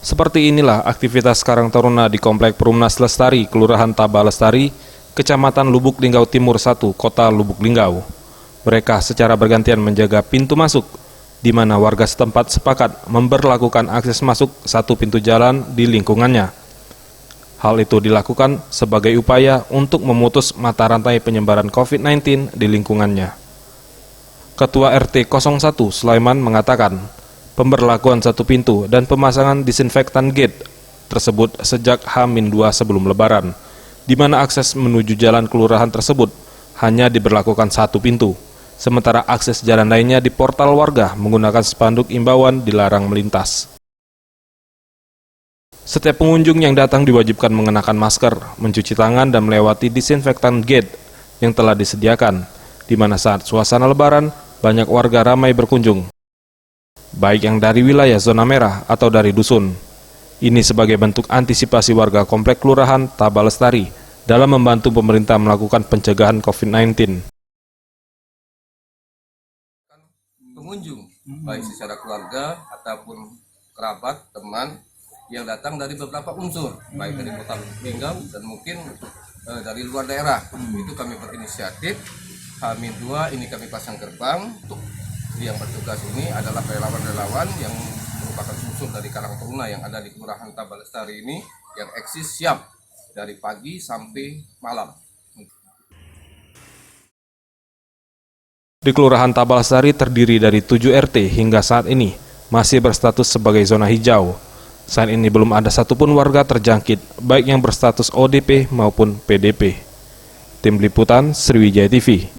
Seperti inilah aktivitas Karang Taruna di Komplek Perumnas Lestari, Kelurahan Taba Lestari, Kecamatan Lubuk Linggau Timur 1, Kota Lubuk Linggau. Mereka secara bergantian menjaga pintu masuk, di mana warga setempat sepakat memberlakukan akses masuk satu pintu jalan di lingkungannya. Hal itu dilakukan sebagai upaya untuk memutus mata rantai penyebaran COVID-19 di lingkungannya. Ketua RT 01 Sulaiman mengatakan, pemberlakuan satu pintu dan pemasangan disinfektan gate tersebut sejak H-2 sebelum Lebaran, di mana akses menuju jalan kelurahan tersebut hanya diberlakukan satu pintu, sementara akses jalan lainnya di portal warga menggunakan spanduk imbauan dilarang melintas. Setiap pengunjung yang datang diwajibkan mengenakan masker, mencuci tangan, dan melewati disinfektan gate yang telah disediakan, di mana saat suasana Lebaran banyak warga ramai berkunjung, baik yang dari wilayah zona merah atau dari dusun. Ini sebagai bentuk antisipasi warga Komplek Kelurahan Taba Lestari dalam membantu pemerintah melakukan pencegahan COVID-19. Pengunjung, baik secara keluarga ataupun kerabat, teman yang datang dari beberapa unsur, baik dari Kota Linggau dan mungkin dari luar daerah. Itu kami berinisiatif, H-2 ini kami pasang gerbang. Untuk yang bertugas ini adalah relawan-relawan yang merupakan unsur dari Karang Taruna yang ada di Kelurahan Taba Lestari ini, yang eksis siap dari pagi sampai malam. Di Kelurahan Taba Lestari terdiri dari 7 RT hingga saat ini masih berstatus sebagai zona hijau. Saat ini belum ada satupun warga terjangkit, baik yang berstatus ODP maupun PDP. Tim Liputan Sriwijaya TV.